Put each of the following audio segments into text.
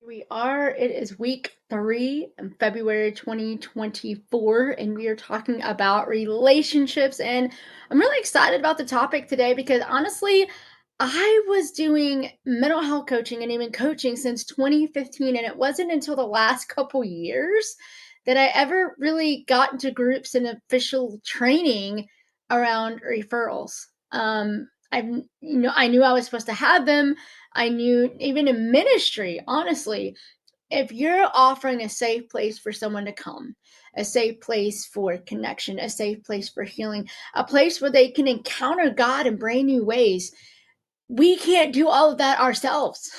It is week 3 in February 2024, and we are talking about relationships. And I'm really excited about the topic today because honestly, I was doing mental health coaching and even coaching since 2015. And it wasn't until the last couple years that I ever really got into groups and official training around referrals. I knew I was supposed to have them. I knew even in ministry, honestly, if you're offering a safe place for someone to come, a safe place for connection, a safe place for healing, a place where they can encounter God in brand new ways, we can't do all of that ourselves.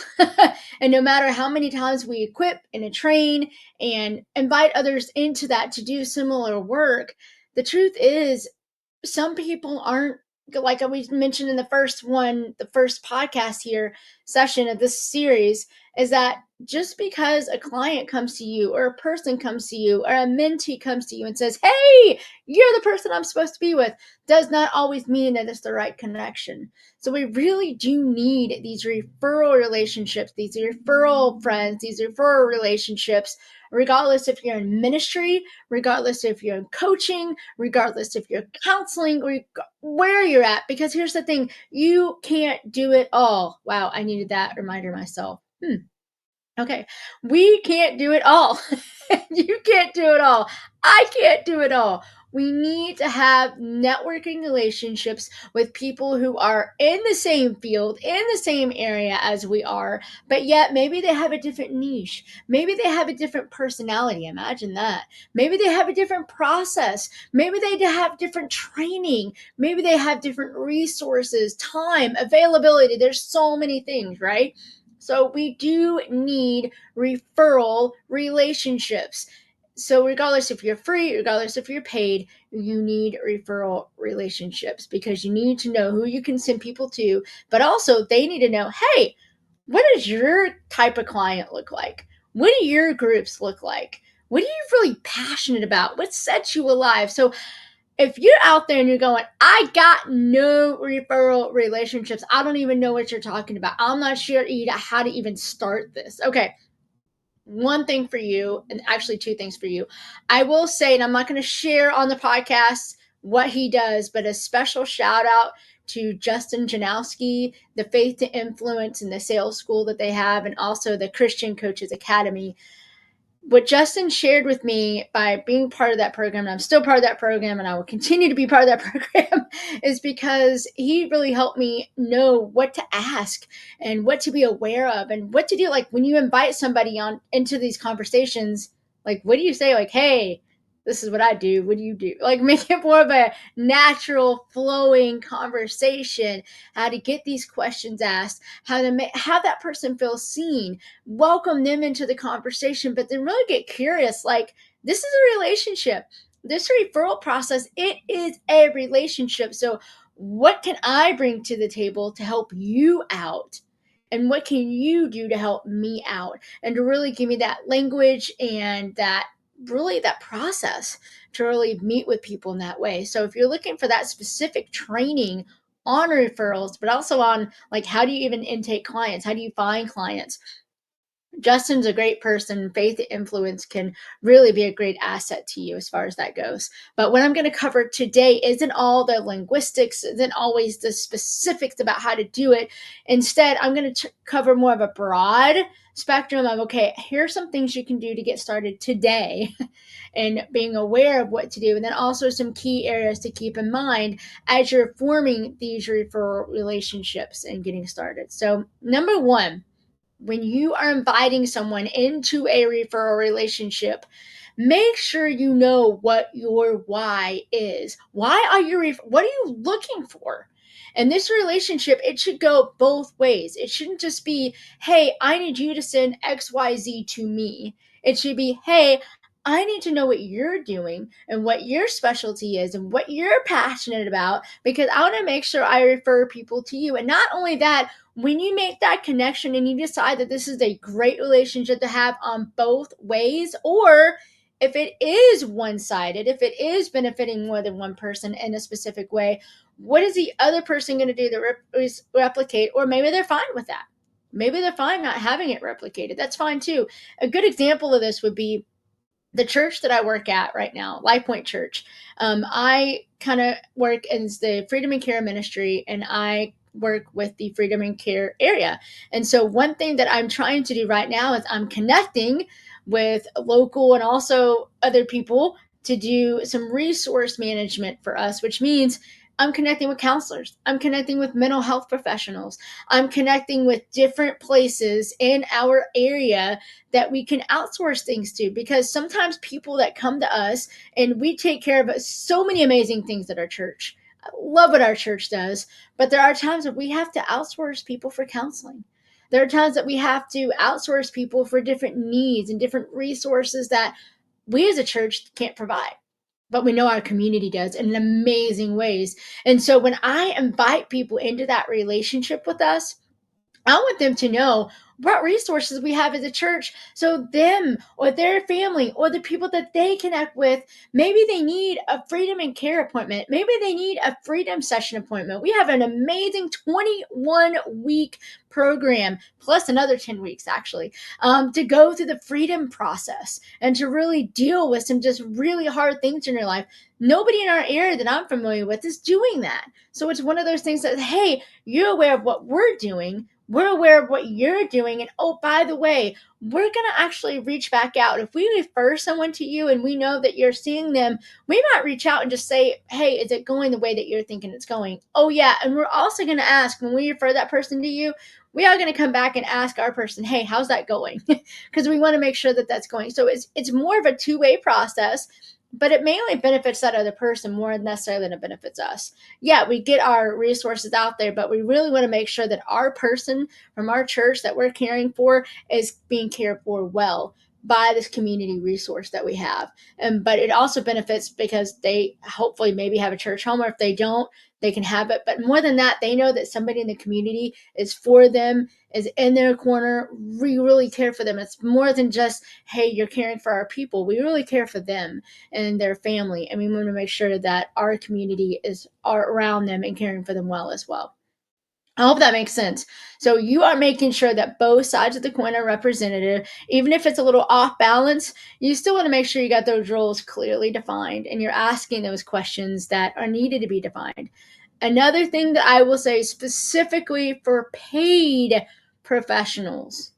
And no matter how many times we equip and train and invite others into that to do similar work, the truth is some people aren't, like we mentioned in the first podcast here session of this series, is that just because a client comes to you or a person comes to you or a mentee comes to you and says, hey, you're the person I'm supposed to be with, does not always mean that it's the right connection. So we really do need these referral relationships, these referral friends, these referral relationships, regardless if you're in ministry, regardless if you're in coaching, regardless if you're counseling or where you're at. Because here's the thing, you can't do it all. Wow, I needed that reminder myself. Okay, we can't do it all. You can't do it all. I can't do it all. We need to have networking relationships with people who are in the same field, in the same area as we are, but yet maybe they have a different niche. Maybe they have a different personality. Imagine that. Maybe they have a different process. Maybe they have different training. Maybe they have different resources, time, availability. There's so many things, right? So we do need referral relationships. So regardless if you're free, regardless if you're paid, you need referral relationships because you need to know who you can send people to, but also they need to know, hey, what does your type of client look like? What do your groups look like? What are you really passionate about? What sets you alive? So if you're out there and you're going, I got no referral relationships, I don't even know what you're talking about. I'm not sure how to even start this. Okay, one thing for you, and actually two things for you. I will say, and I'm not going to share on the podcast what he does, but a special shout out to Justin Janowski, the Faith to Influence and the sales school that they have, and also the Christian Coaches Academy. What Justin shared with me by being part of that program, and I'm still part of that program, and I will continue to be part of that program, is because he really helped me know what to ask and what to be aware of and what to do. Like when you invite somebody on into these conversations, like what do you say? Like, hey, this is what I do. What do you do? Like make it more of a natural flowing conversation, how to get these questions asked, how to have that person feel seen, welcome them into the conversation, but then really get curious. Like, this is a relationship. This referral process, it is a relationship. So, what can I bring to the table to help you out? And what can you do to help me out? And to really give me that language and that process to really meet with people in that way. So, if you're looking for that specific training on referrals, but also on like how do you even intake clients? How do you find clients? Justin's a great person. Faith influence can really be a great asset to you as far as that goes. But what I'm going to cover today isn't all the linguistics, isn't always the specifics about how to do it. Instead, I'm going to cover more of a broad spectrum of, okay, here's some things you can do to get started today and being aware of what to do. And then also some key areas to keep in mind as you're forming these referral relationships and getting started. So, number one, when you are inviting someone into a referral relationship, make sure you know what your why is. Why are you, what are you looking for? And this relationship, it should go both ways. It shouldn't just be, hey, I need you to send XYZ to me. It should be, hey, I need to know what you're doing and what your specialty is and what you're passionate about because I want to make sure I refer people to you. And not only that, when you make that connection and you decide that this is a great relationship to have on both ways, or if it is one sided, if it is benefiting more than one person in a specific way, what is the other person going to do to replicate? Or maybe they're fine with that. Maybe they're fine not having it replicated. That's fine too. A good example of this would be the church that I work at right now, Life Point Church. I kind of work in the Freedom and Care ministry, and I work with the Freedom and Care area. And so, one thing that I'm trying to do right now is I'm connecting with local and also other people to do some resource management for us, which means I'm connecting with counselors, I'm connecting with mental health professionals, I'm connecting with different places in our area that we can outsource things to, because sometimes people that come to us and we take care of so many amazing things at our church. I love what our church does, but there are times that we have to outsource people for counseling. There are times that we have to outsource people for different needs and different resources that we as a church can't provide, but we know our community does in amazing ways. And so when I invite people into that relationship with us, I want them to know what resources we have as a church, so them or their family or the people that they connect with, maybe they need a freedom and care appointment. Maybe they need a freedom session appointment. We have an amazing 21-week program, plus another 10 weeks actually, to go through the freedom process and to really deal with some just really hard things in your life. Nobody in our area that I'm familiar with is doing that. So it's one of those things that, hey, you're aware of what we're doing, we're aware of what you're doing. And oh, by the way, we're going to actually reach back out. If we refer someone to you and we know that you're seeing them, we might reach out and just say, hey, is it going the way that you're thinking it's going? Oh, yeah. And we're also going to ask, when we refer that person to you, we are going to come back and ask our person, hey, how's that going? Because we want to make sure that that's going. So it's more of a two-way process, but it mainly benefits that other person more necessarily than it benefits us. Yeah, we get our resources out there, but we really want to make sure that our person from our church that we're caring for is being cared for well by this community resource that we have. And but it also benefits because they hopefully maybe have a church home, or if they don't, they can have it. But more than that, they know that somebody in the community is for them, is in their corner. We really care for them. It's more than just, hey, you're caring for our people. We really care for them and their family, and we want to make sure that our community is around them and caring for them well as well. I hope that makes sense. So you are making sure that both sides of the coin are represented. Even if it's a little off balance, you still want to make sure you got those roles clearly defined and you're asking those questions that are needed to be defined. Another thing that I will say specifically for paid professionals,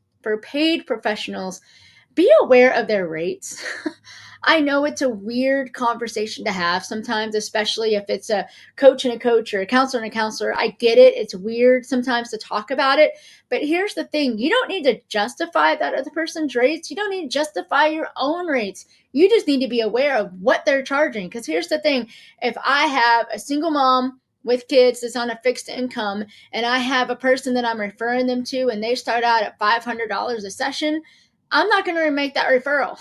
be aware of their rates. I know it's a weird conversation to have sometimes, especially if it's a coach and a coach or a counselor and a counselor. I get it. It's weird sometimes to talk about it. But here's the thing, you don't need to justify that other person's rates. You don't need to justify your own rates. You just need to be aware of what they're charging. Because here's the thing, if I have a single mom with kids that's on a fixed income and I have a person that I'm referring them to and they start out at $500 a session, I'm not going to make that referral.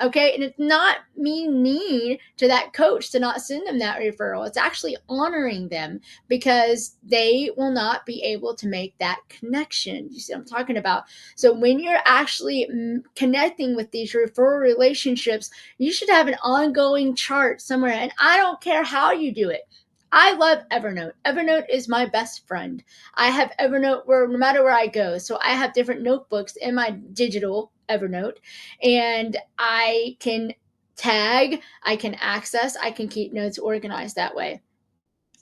Okay. And it's not mean to that coach to not send them that referral. It's actually honoring them because they will not be able to make that connection. You see what I'm talking about? So when you're actually connecting with these referral relationships, you should have an ongoing chart somewhere. And I don't care how you do it. I love Evernote. Evernote is my best friend. I have Evernote where no matter where I go. So I have different notebooks in my digital Evernote, and I can tag, I can access, I can keep notes organized that way.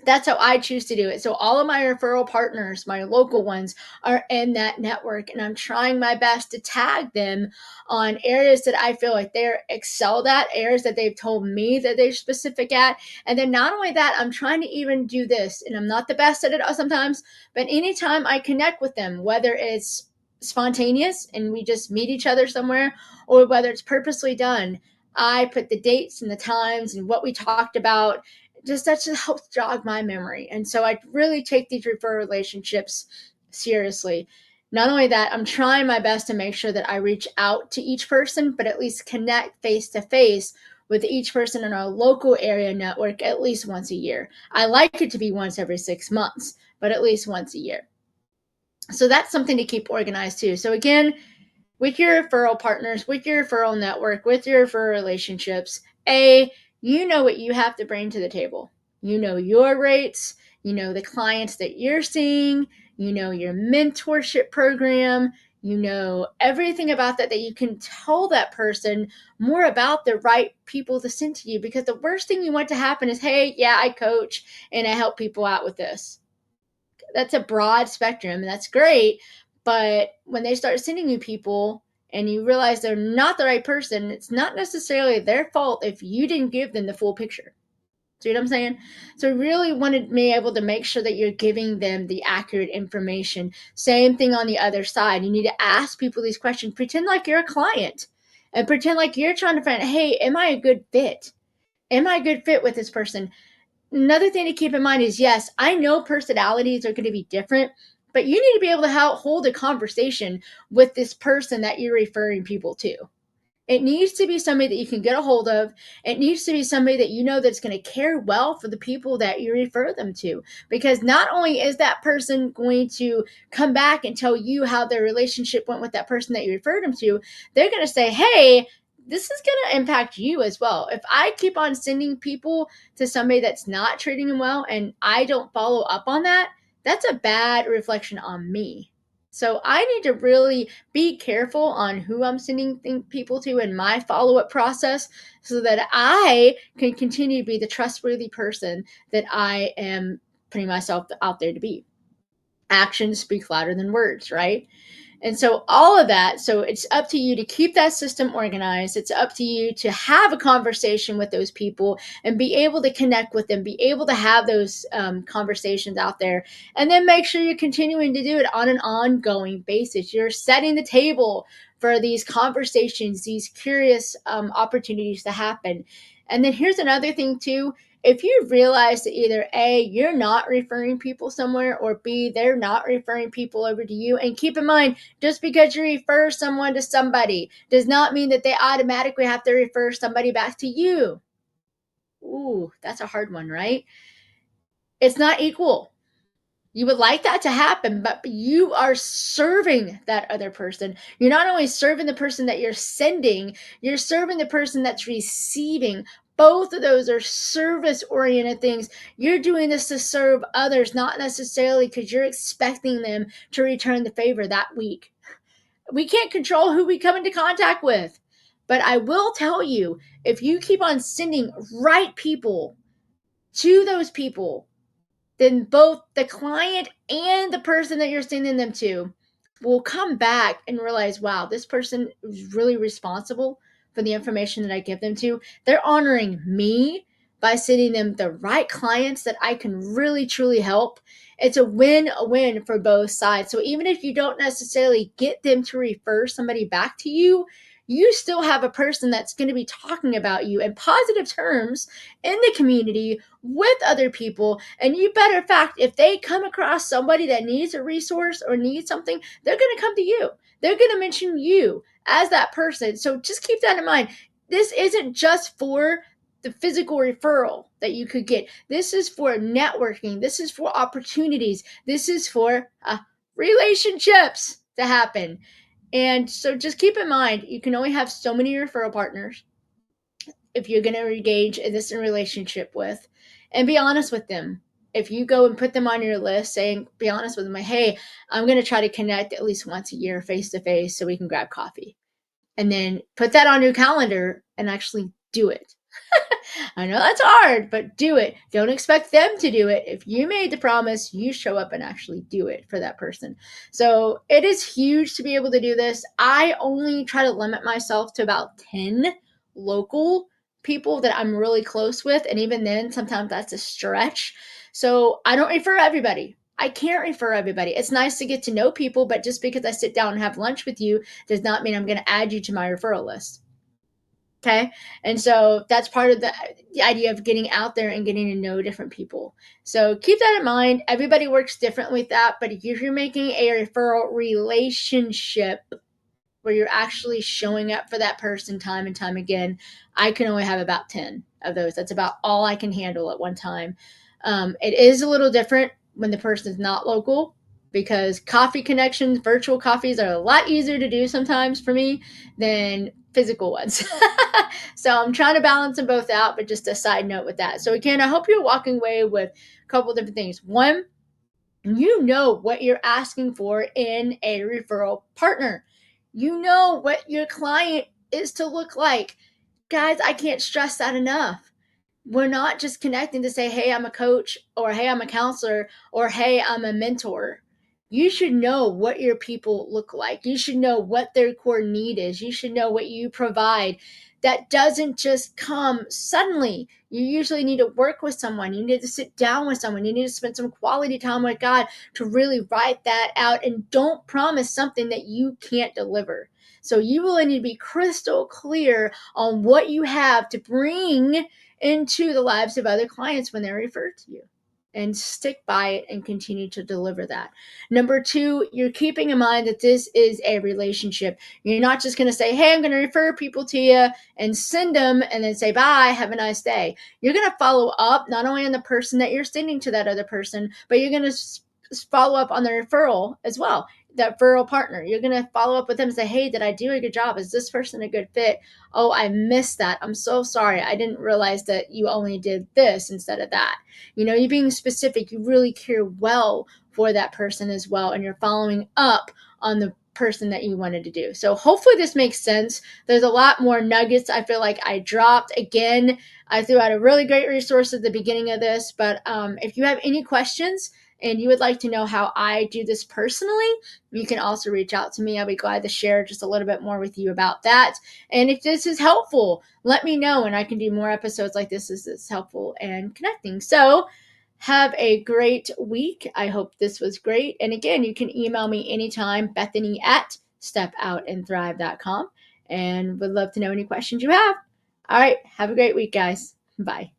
That's how I choose to do it. So all of my referral partners, my local ones, are in that network, and I'm trying my best to tag them on areas that I feel like they're excelled at, areas that they've told me that they're specific at. And then not only that, I'm trying to even do this, and I'm not the best at it sometimes, but anytime I connect with them, whether it's spontaneous and we just meet each other somewhere, or whether it's purposely done, I put the dates and the times and what we talked about. Just that just helps jog my memory. And so I really take these referral relationships seriously. Not only that, I'm trying my best to make sure that I reach out to each person, but at least connect face to face with each person in our local area network at least once a year. I like it to be once every 6 months, but at least once a year. So that's something to keep organized too. So again, with your referral partners, with your referral network, with your referral relationships, you know what you have to bring to the table. You know your rates, you know the clients that you're seeing, you know your mentorship program, you know everything about that you can tell that person more about the right people to send to you, because the worst thing you want to happen is, hey, yeah, I coach and I help people out with this. That's a broad spectrum and that's great, but when they start sending you people and you realize they're not the right person, it's not necessarily their fault if you didn't give them the full picture. See what I'm saying? So really wanted me able to make sure that you're giving them the accurate information. Same thing on the other side. You need to ask people these questions. Pretend like you're a client and pretend like you're trying to find, hey, am I a good fit? Am I a good fit with this person? Another thing to keep in mind is, yes, I know personalities are going to be different, but you need to be able to hold a conversation with this person that you're referring people to. It needs to be somebody that you can get a hold of. It needs to be somebody that you know that's going to care well for the people that you refer them to. Because not only is that person going to come back and tell you how their relationship went with that person that you referred them to, they're going to say, hey, this is going to impact you as well. If I keep on sending people to somebody that's not treating them well and I don't follow up on that, that's a bad reflection on me. So I need to really be careful on who I'm sending people to in my follow up process so that I can continue to be the trustworthy person that I am putting myself out there to be. Actions speak louder than words, right? And so all of that, so it's up to you to keep that system organized. It's up to you to have a conversation with those people and be able to connect with them, be able to have those conversations out there, and then make sure you're continuing to do it on an ongoing basis. You're setting the table for these conversations, these curious opportunities to happen. And then here's another thing too. If you realize that either A, you're not referring people somewhere, or B, they're not referring people over to you, and keep in mind, just because you refer someone to somebody does not mean that they automatically have to refer somebody back to you. Ooh, that's a hard one, right? It's not equal. You would like that to happen, but you are serving that other person. You're not only serving the person that you're sending, you're serving the person that's receiving. Both of those are service oriented things. You're doing this to serve others, not necessarily because you're expecting them to return the favor that week. We can't control who we come into contact with. But I will tell you, if you keep on sending right people to those people, then both the client and the person that you're sending them to will come back and realize, wow, this person is really responsible for the information that I give them to. They're honoring me by sending them the right clients that I can really truly help. It's a win for both sides. So even if you don't necessarily get them to refer somebody back to you, you still have a person that's going to be talking about you in positive terms in the community with other people. And you better fact, if they come across somebody that needs a resource or needs something, they're going to come to you. They're going to mention you as that person. So just keep that in mind. This isn't just for the physical referral that you could get. This is for networking. This is for opportunities. This is for relationships to happen. And so just keep in mind, you can only have so many referral partners if you're going to engage in this relationship with, and be honest with them. If you go and put them on your list, saying, be honest with them, like, hey, I'm going to try to connect at least once a year face to face so we can grab coffee. And then put that on your calendar and actually do it. I know that's hard, but do it. Don't expect them to do it. If you made the promise, you show up and actually do it for that person. So it is huge to be able to do this. I only try to limit myself to about 10 local people that I'm really close with. And even then, sometimes that's a stretch. So I don't refer everybody. I can't refer everybody. It's nice to get to know people, but just because I sit down and have lunch with you does not mean I'm going to add you to my referral list. Okay. And so that's part of the idea of getting out there and getting to know different people. So keep that in mind. Everybody works differently with that. But if you're making a referral relationship where you're actually showing up for that person time and time again, I can only have about 10 of those. That's about all I can handle at one time. It is a little different when the person is not local, because coffee connections, virtual coffees are a lot easier to do sometimes for me than physical ones. So I'm trying to balance them both out, but just a side note with that. So again, I hope you're walking away with a couple different things. One, You know what you're asking for in a referral partner. You know what your client is to look like. Guys, I can't stress that enough. We're not just connecting to say, hey, I'm a coach, or hey, I'm a counselor, or hey, I'm a mentor. You should know what your people look like. You should know what their core need is. You should know what you provide. That doesn't just come suddenly. You usually need to work with someone. You need to sit down with someone. You need to spend some quality time with God to really write that out, and don't promise something that you can't deliver. So you really need to be crystal clear on what you have to bring into the lives of other clients when they're referred to you, and stick by it and continue to deliver that. Number two, you're keeping in mind that this is a relationship. You're not just going to say, hey, I'm going to refer people to you and send them and then say, bye, have a nice day. You're going to follow up not only on the person that you're sending to that other person, but you're going to follow up on the referral as well, that referral partner. You're going to follow up with them and say, hey, did I do a good job? Is this person a good fit? Oh, I missed that. I'm so sorry. I didn't realize that you only did this instead of that. You being specific, you really care well for that person as well, and you're following up on the person that you wanted to do. So hopefully this makes sense. There's a lot more nuggets I feel like I dropped. Again, I threw out a really great resource at the beginning of this, but if you have any questions and you would like to know how I do this personally, you can also reach out to me. I'll be glad to share just a little bit more with you about that. And if this is helpful, let me know, and I can do more episodes like this as it's helpful and connecting. So have a great week. I hope this was great. And again, you can email me anytime, Bethany at stepoutandthrive.com, and would love to know any questions you have. All right. Have a great week, guys. Bye.